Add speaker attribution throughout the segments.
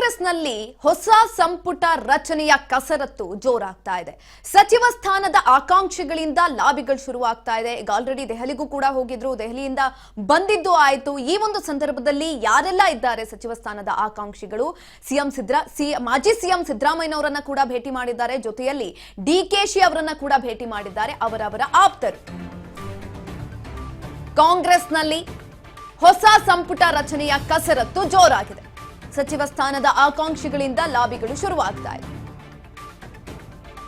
Speaker 1: ಕಾಂಗ್ರೆಸ್ನಲ್ಲಿ ಹೊಸ ಸಂಪುಟ ರಚನೆಯ ಕಸರತ್ತು ಜೋರಾಗ್ತಾ ಇದೆ. ಸಚಿವ ಸ್ಥಾನದ ಆಕಾಂಕ್ಷಿಗಳಿಂದ ಲಾಬಿಗಳು ಶುರುವಾಗ್ತಾ ಇದೆ. ಈಗ ಆಲ್ರೆಡಿ ದೆಹಲಿಗೂ ಕೂಡ ಹೋಗಿದ್ರು, ದೆಹಲಿಯಿಂದ ಬಂದಿದ್ದು ಆಯ್ತು. ಈ ಒಂದು ಸಂದರ್ಭದಲ್ಲಿ ಯಾರೆಲ್ಲ ಇದ್ದಾರೆ ಸಚಿವ ಸ್ಥಾನದ ಆಕಾಂಕ್ಷಿಗಳು? ಮಾಜಿ ಸಿಎಂ ಸಿದ್ದರಾಮಯ್ಯನವರನ್ನ ಕೂಡ ಭೇಟಿ ಮಾಡಿದ್ದಾರೆ, ಜೊತೆಯಲ್ಲಿ ಡಿಕೆಶಿ ಅವರನ್ನ ಕೂಡ ಭೇಟಿ ಮಾಡಿದ್ದಾರೆ ಅವರವರ ಆಪ್ತರು. ಕಾಂಗ್ರೆಸ್ನಲ್ಲಿ ಹೊಸ ಸಂಪುಟ ರಚನೆಯ ಕಸರತ್ತು ಜೋರಾಗಿದೆ. ಸಚಿವ ಸ್ಥಾನದ ಆಕಾಂಕ್ಷಿಗಳಿಂದ ಲಾಬಿಗಳು ಶುರುವಾಗ್ತಾ ಇದೆ.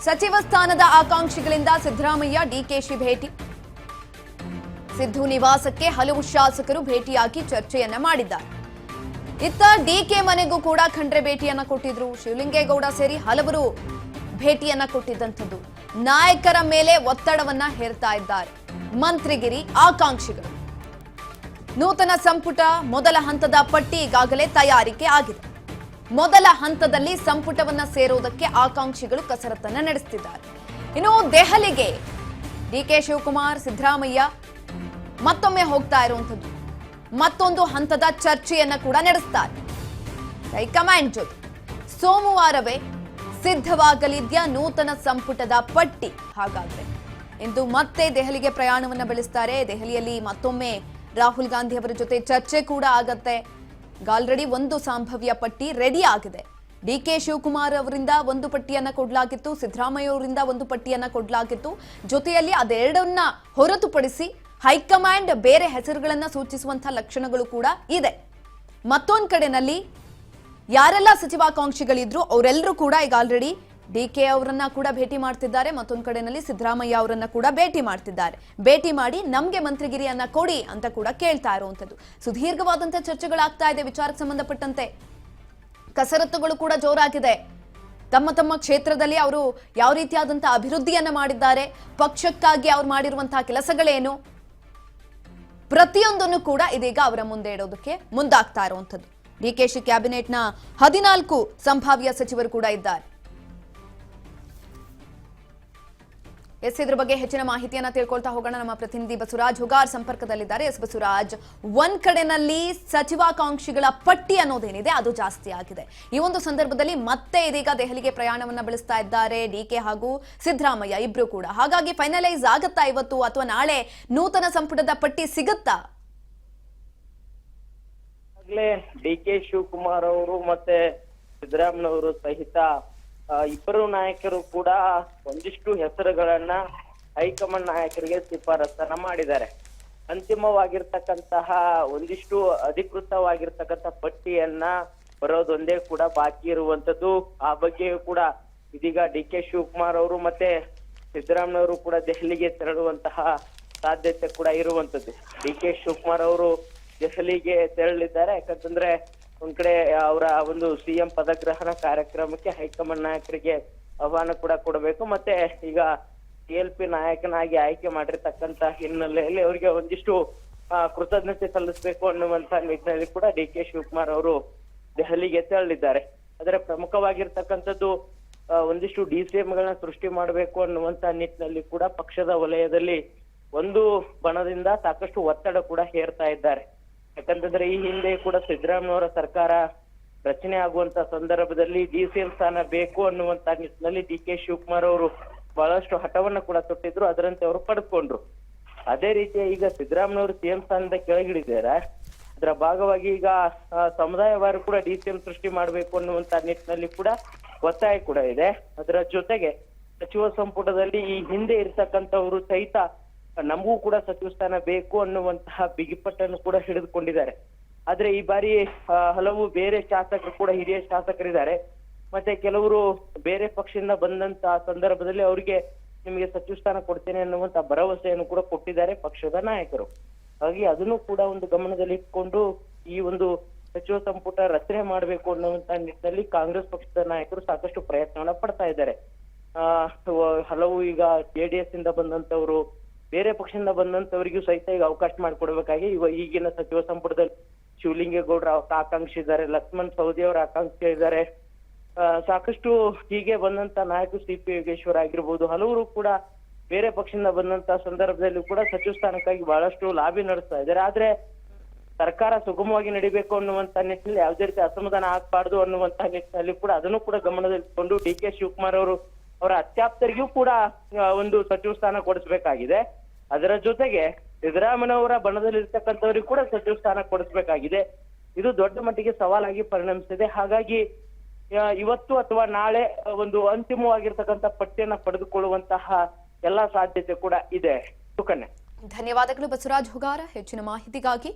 Speaker 1: ಸಚಿವ ಸ್ಥಾನದ ಆಕಾಂಕ್ಷಿಗಳಿಂದ ಸಿದ್ದರಾಮಯ್ಯ ಡಿಕೆಶಿ ಭೇಟಿ. ಸಿದ್ದು ನಿವಾಸಕ್ಕೆ ಹಲವು ಶಾಸಕರು ಭೇಟಿಯಾಗಿ ಚರ್ಚೆಯನ್ನ ಮಾಡಿದ್ದಾರೆ. ಇತ್ತ ಡಿಕೆ ಮನೆಗೂ ಕೂಡ ಖಂಡ್ರೆ ಭೇಟಿಯನ್ನ ಕೊಟ್ಟಿದ್ರು. ಶಿವಲಿಂಗೇಗೌಡ ಸೇರಿ ಹಲವರು ಭೇಟಿಯನ್ನ ಕೊಟ್ಟಿದ್ದಂಥದ್ದು. ನಾಯಕರ ಮೇಲೆ ಒತ್ತಡವನ್ನ ಹೇರ್ತಾ ಇದ್ದಾರೆ ಮಂತ್ರಿಗಿರಿ ಆಕಾಂಕ್ಷಿಗಳು. ನೂತನ ಸಂಪುಟ ಮೊದಲ ಹಂತದ ಪಟ್ಟಿ ಈಗಾಗಲೇ ತಯಾರಿಕೆ ಆಗಿದೆ. ಮೊದಲ ಹಂತದಲ್ಲಿ ಸಂಪುಟವನ್ನ ಸೇರೋದಕ್ಕೆ ಆಕಾಂಕ್ಷಿಗಳು ಕಸರತ್ತನ್ನ ನಡೆಸುತ್ತಿದ್ದಾರೆ. ಇನ್ನು ದೆಹಲಿಗೆ ಡಿಕೆ ಶಿವಕುಮಾರ್, ಸಿದ್ದರಾಮಯ್ಯ ಮತ್ತೊಮ್ಮೆ ಹೋಗ್ತಾ ಇರುವಂತದ್ದು. ಮತ್ತೊಂದು ಹಂತದ ಚರ್ಚೆಯನ್ನ ಕೂಡ ನಡೆಸ್ತಾರೆ ಹೈಕಮಾಂಡ್ ಜೊತೆ. ಸೋಮವಾರವೇ ಸಿದ್ಧವಾಗಲಿದ್ಯಾ ನೂತನ ಸಂಪುಟದ ಪಟ್ಟಿ? ಹಾಗಾದ್ರೆ ಇಂದು ಮತ್ತೆ ದೆಹಲಿಗೆ ಪ್ರಯಾಣವನ್ನ ಬೆಳೆಸ್ತಾರೆ. ದೆಹಲಿಯಲ್ಲಿ ಮತ್ತೊಮ್ಮೆ ರಾಹುಲ್ ಗಾಂಧಿ ಅವರ ಜೊತೆ ಚರ್ಚೆ ಕೂಡ ಆಗತ್ತೆ. ಆಲ್ರೆಡಿ ಒಂದು ಸಂಭವ್ಯ ಪಟ್ಟಿ ರೆಡಿ ಆಗಿದೆ. ಡಿಕೆ ಶಿವಕುಮಾರ್ ಅವರಿಂದ ಒಂದು ಪಟ್ಟಿಯನ್ನ ಕೊಡಲಾಗಿತ್ತು, ಸಿದ್ದರಾಮಯ್ಯ ಅವರಿಂದ ಒಂದು ಪಟ್ಟಿಯನ್ನ ಕೊಡಲಾಗಿತ್ತು. ಜೊತೆಯಲ್ಲಿ ಅದೆರಡನ್ನ ಹೊರತುಪಡಿಸಿ ಹೈಕಮಾಂಡ್ ಬೇರೆ ಹೆಸರುಗಳನ್ನ ಸೂಚಿಸುವಂತಹ ಲಕ್ಷಣಗಳು ಕೂಡ ಇದೆ. ಮತ್ತೊಂದು ಕಡೆನಲ್ಲಿ ಯಾರೆಲ್ಲ ಸಚಿವಾಕಾಂಕ್ಷಿಗಳಿದ್ರು ಅವರೆಲ್ಲರೂ ಕೂಡ ಈಗ ಆಲ್ರೆಡಿ ಡಿಕೆ ಅವರನ್ನ ಕೂಡ ಭೇಟಿ ಮಾಡ್ತಿದ್ದಾರೆ. ಮತ್ತೊಂದು ಕಡೆನಲ್ಲಿ ಸಿದ್ದರಾಮಯ್ಯ ಅವರನ್ನ ಕೂಡ ಭೇಟಿ ಮಾಡ್ತಿದ್ದಾರೆ. ಭೇಟಿ ಮಾಡಿ ನಮ್ಗೆ ಮಂತ್ರಿಗಿರಿಯನ್ನ ಕೊಡಿ ಅಂತ ಕೂಡ ಕೇಳ್ತಾ ಇರುವಂತದ್ದು. ಸುದೀರ್ಘವಾದಂತಹ ಚರ್ಚೆಗಳಾಗ್ತಾ ಇದೆ ವಿಚಾರಕ್ಕೆ ಸಂಬಂಧಪಟ್ಟಂತೆ. ಕಸರತ್ತುಗಳು ಕೂಡ ಜೋರಾಗಿದೆ. ತಮ್ಮ ತಮ್ಮ ಕ್ಷೇತ್ರದಲ್ಲಿ ಅವರು ಯಾವ ರೀತಿಯಾದಂತಹ ಅಭಿವೃದ್ಧಿಯನ್ನ ಮಾಡಿದ್ದಾರೆ, ಪಕ್ಷಕ್ಕಾಗಿ ಅವ್ರು ಮಾಡಿರುವಂತಹ ಕೆಲಸಗಳೇನು, ಪ್ರತಿಯೊಂದನ್ನು ಕೂಡ ಇದೀಗ ಅವರ ಮುಂದೆ ಇಡೋದಕ್ಕೆ ಮುಂದಾಗ್ತಾ ಇರುವಂತದ್ದು. ಡಿಕೆಶಿ ಕ್ಯಾಬಿನೆಟ್ನ 14 ಸಂಭಾವ್ಯ ಸಚಿವರು ಕೂಡ ಇದ್ದಾರೆ. ಇದ್ರ ಬಗ್ಗೆ ಹೆಚ್ಚಿನ ಮಾಹಿತಿಯನ್ನ ತಿಳ್ಕೊಳ್ತಾ ಹೋಗೋಣ. ನಮ್ಮ ಪ್ರತಿನಿಧಿ ಬಸವರಾಜ್ ಹುಗಾರ್ ಸಂಪರ್ಕದಲ್ಲಿದ್ದಾರೆ. ಬಸವರಾಜ್, ಒಂದ್ ಕಡೆನಲ್ಲಿ ಸಚಿವಾಕಾಂಕ್ಷಿಗಳ ಪಟ್ಟಿ ಅನ್ನೋದೇನಿದೆ ಅದು ಜಾಸ್ತಿ ಆಗಿದೆ. ಈ ಒಂದು ಸಂದರ್ಭದಲ್ಲಿ ಮತ್ತೆ ಇದೀಗ ದೆಹಲಿಗೆ ಪ್ರಯಾಣವನ್ನ ಬೆಳೆಸ್ತಾ ಇದ್ದಾರೆ ಡಿಕೆ ಹಾಗೂ ಸಿದ್ದರಾಮಯ್ಯ ಇಬ್ರು ಕೂಡ. ಹಾಗಾಗಿ ಫೈನಲೈಸ್ ಆಗತ್ತಾ ಇವತ್ತು ಅಥವಾ ನಾಳೆ ನೂತನ ಸಂಪುಟದ ಪಟ್ಟಿ ಸಿಗುತ್ತಾ?
Speaker 2: ಡಿಕೆ ಶಿವಕುಮಾರ್ ಅವರು ಮತ್ತೆ ಸಿದ್ದರಾಮಯ್ಯನವರು ಸಹಿತ ಇಬ್ಬರು ನಾಯಕರು ಕೂಡ ಒಂದಿಷ್ಟು ಹೆಸರುಗಳನ್ನ ಹೈಕಮಾಂಡ್ ನಾಯಕರಿಗೆ ಶಿಫಾರಸನ್ನ ಮಾಡಿದ್ದಾರೆ. ಅಂತಿಮವಾಗಿರ್ತಕ್ಕಂತಹ ಒಂದಿಷ್ಟು ಅಧಿಕೃತವಾಗಿರ್ತಕ್ಕಂಥ ಪಟ್ಟಿಯನ್ನ ಬರೋದೊಂದೇ ಕೂಡ ಬಾಕಿ ಇರುವಂತದ್ದು. ಆ ಬಗ್ಗೆಯೂ ಕೂಡ ಇದೀಗ ಡಿಕೆ ಶಿವಕುಮಾರ್ ಅವರು ಮತ್ತೆ ಸಿದ್ದರಾಮಯ್ಯವರು ಕೂಡ ದೆಹಲಿಗೆ ತೆರಳುವಂತಹ ಸಾಧ್ಯತೆ ಕೂಡ ಇರುವಂತದ್ದು. ಡಿಕೆ ಶಿವಕುಮಾರ್ ಅವರು ದೆಹಲಿಗೆ ತೆರಳಿದ್ದಾರೆ. ಯಾಕಂತಂದ್ರೆ ಒಂದ್ ಕಡೆ ಅವರ ಒಂದು ಸಿಎಂ ಪದಗ್ರಹಣ ಕಾರ್ಯಕ್ರಮಕ್ಕೆ ಹೈಕಮಾಂಡ್ ನಾಯಕರಿಗೆ ಆಹ್ವಾನ ಕೂಡ ಕೊಡಬೇಕು. ಮತ್ತೆ ಈಗ ಟಿಎಲ್ಪಿ ನಾಯಕನಾಗಿ ಆಯ್ಕೆ ಮಾಡಿರ್ತಕ್ಕಂತ ಹಿನ್ನೆಲೆಯಲ್ಲಿ ಅವರಿಗೆ ಒಂದಿಷ್ಟು ಕೃತಜ್ಞತೆ ಸಲ್ಲಿಸಬೇಕು ಅನ್ನುವಂತ ನಿಟ್ಟಿನಲ್ಲಿ ಕೂಡ ಡಿಕೆ ಶಿವಕುಮಾರ್ ಅವರು ದೆಹಲಿಗೆ ತೆರಳಿದ್ದಾರೆ. ಆದರೆ ಪ್ರಮುಖವಾಗಿರ್ತಕ್ಕಂಥದ್ದು ಒಂದಿಷ್ಟು ಡಿಸಿಎಂಗಳನ್ನ ಸೃಷ್ಟಿ ಮಾಡಬೇಕು ಅನ್ನುವಂತ ನಿಟ್ಟಿನಲ್ಲಿ ಕೂಡ ಪಕ್ಷದ ವಲಯದಲ್ಲಿ ಒಂದು ಬಣದಿಂದ ಸಾಕಷ್ಟು ಒತ್ತಡ ಕೂಡ ಹೇರ್ತಾ ಇದ್ದಾರೆ. ಯಾಕಂತಂದ್ರೆ ಈ ಹಿಂದೆ ಕೂಡ ಸಿದ್ದರಾಮಯ್ಯವರ ಸರ್ಕಾರ ರಚನೆ ಆಗುವಂತ ಸಂದರ್ಭದಲ್ಲಿ ಡಿಸಿಎಂ ಸ್ಥಾನ ಬೇಕು ಅನ್ನುವಂತ ನಿಟ್ಟಿನಲ್ಲಿ ಡಿಕೆ ಶಿವಕುಮಾರ್ ಅವರು ಬಹಳಷ್ಟು ಹಠವನ್ನ ಕೂಡ ತೊಟ್ಟಿದ್ರು. ಅದರಂತೆ ಅವರು ಪಡೆದುಕೊಂಡ್ರು. ಅದೇ ರೀತಿಯ ಈಗ ಸಿದ್ದರಾಮಯ್ಯವರು ಸಿಎಂ ಸ್ಥಾನದ ಕೆಳಗಿಳಿದ್ದಾರೆ. ಅದರ ಭಾಗವಾಗಿ ಈಗ ಸಮುದಾಯವಾರು ಕೂಡ ಡಿಸಿಎಂ ಸೃಷ್ಟಿ ಮಾಡಬೇಕು ಅನ್ನುವಂತ ನಿಟ್ಟಿನಲ್ಲಿ ಕೂಡ ಒತ್ತಾಯ ಕೂಡ ಇದೆ. ಅದರ ಜೊತೆಗೆ ಸಚಿವ ಸಂಪುಟದಲ್ಲಿ ಈ ಹಿಂದೆ ಇರ್ತಕ್ಕಂಥವ್ರು ಸಹಿತ ನಮಗೂ ಕೂಡ ಸಚಿವ ಸ್ಥಾನ ಬೇಕು ಅನ್ನುವಂತಹ ಬಿಗಿಪಟ್ಟನ್ನು ಕೂಡ ಹಿಡಿದುಕೊಂಡಿದ್ದಾರೆ. ಆದ್ರೆ ಈ ಬಾರಿ ಹಲವು ಬೇರೆ ಶಾಸಕರು ಕೂಡ ಹಿರಿಯ ಶಾಸಕರಿದ್ದಾರೆ. ಮತ್ತೆ ಕೆಲವರು ಬೇರೆ ಪಕ್ಷದಿಂದ ಬಂದಂತ ಸಂದರ್ಭದಲ್ಲಿ ಅವರಿಗೆ ನಿಮಗೆ ಸಚಿವ ಸ್ಥಾನ ಕೊಡ್ತೇನೆ ಅನ್ನುವಂತ ಭರವಸೆಯನ್ನು ಕೂಡ ಕೊಟ್ಟಿದ್ದಾರೆ ಪಕ್ಷದ ನಾಯಕರು. ಹಾಗಾಗಿ ಅದನ್ನು ಕೂಡ ಒಂದು ಗಮನದಲ್ಲಿ ಇಟ್ಕೊಂಡು ಈ ಒಂದು ಸಚಿವ ಸಂಪುಟ ರಚನೆ ಮಾಡಬೇಕು ಅನ್ನುವಂತ ನಿಟ್ಟಿನಲ್ಲಿ ಕಾಂಗ್ರೆಸ್ ಪಕ್ಷದ ನಾಯಕರು ಸಾಕಷ್ಟು ಪ್ರಯತ್ನವನ್ನ ಪಡ್ತಾ ಇದ್ದಾರೆ. ಹಲವು ಈಗ ಜೆಡಿಎಸ್ ಇಂದ ಬಂದಂತವ್ರು, ಬೇರೆ ಪಕ್ಷದಿಂದ ಬಂದಂತವರಿಗೂ ಸಹಿತ ಈಗ ಅವಕಾಶ ಮಾಡಿಕೊಡ್ಬೇಕಾಗಿ ಈಗಿನ ಸಚಿವ ಸಂಪುಟದಲ್ಲಿ ಶಿವಲಿಂಗೇಗೌಡರ ಆಕಾಂಕ್ಷಿ ಇದ್ದಾರೆ, ಲಕ್ಷ್ಮಣ್ ಸವದಿ ಅವರ ಆಕಾಂಕ್ಷಿ ಇದ್ದಾರೆ. ಸಾಕಷ್ಟು ಹೀಗೆ ಬಂದಂತ ನಾಯಕರು ಸಿಪಿ ಯೋಗೇಶ್ವರ್ ಆಗಿರ್ಬೋದು, ಹಲವರು ಕೂಡ ಬೇರೆ ಪಕ್ಷದಿಂದ ಬಂದಂತ ಸಂದರ್ಭದಲ್ಲಿ ಕೂಡ ಸಚಿವ ಸ್ಥಾನಕ್ಕಾಗಿ ಬಹಳಷ್ಟು ಲಾಬಿ ನಡೆಸ್ತಾ ಇದ್ದಾರೆ. ಆದ್ರೆ ಸರ್ಕಾರ ಸುಗಮವಾಗಿ ನಡಿಬೇಕು ಅನ್ನುವಂತ ನಿಟ್ಟಿನಲ್ಲಿ ಯಾವುದೇ ರೀತಿ ಅಸಮಾಧಾನ ಆಗ್ಬಾರ್ದು ಅನ್ನುವಂತ ನಿಟ್ಟಿನಲ್ಲಿ ಕೂಡ ಅದನ್ನು ಕೂಡ ಗಮನದಲ್ಲಿಟ್ಕೊಂಡು ಡಿ ಕೆ ಶಿವಕುಮಾರ್ ಅವರು ಅವರ ಅತ್ಯಾಪ್ತರಿಗೂ ಕೂಡ ಒಂದು ಸಚಿವ ಸ್ಥಾನ ಕೊಡಿಸ್ಬೇಕಾಗಿದೆ. ಅದರ ಜೊತೆಗೆ ಸಿದ್ದರಾಮಯ್ಯನವರ ಬಣದಲ್ಲಿರ್ತಕ್ಕಂಥವ್ರಿಗೂ ಕೂಡ ಸಚಿವ ಸ್ಥಾನ ಕೊಡಿಸ್ಬೇಕಾಗಿದೆ. ಇದು ದೊಡ್ಡ ಮಟ್ಟಿಗೆ ಸವಾಲಾಗಿ ಪರಿಣಮಿಸಿದೆ. ಹಾಗಾಗಿ ಇವತ್ತು ಅಥವಾ ನಾಳೆ ಒಂದು ಅಂತಿಮವಾಗಿರ್ತಕ್ಕಂಥ ಪಟ್ಟಿಯನ್ನ ಪಡೆದುಕೊಳ್ಳುವಂತಹ ಎಲ್ಲಾ ಸಾಧ್ಯತೆ ಕೂಡ ಇದೆ. ಸುಕನ್ಯಾ,
Speaker 1: ಧನ್ಯವಾದಗಳು ಬಸವರಾಜ್ ಹುಗಾರ ಹೆಚ್ಚಿನ ಮಾಹಿತಿಗಾಗಿ.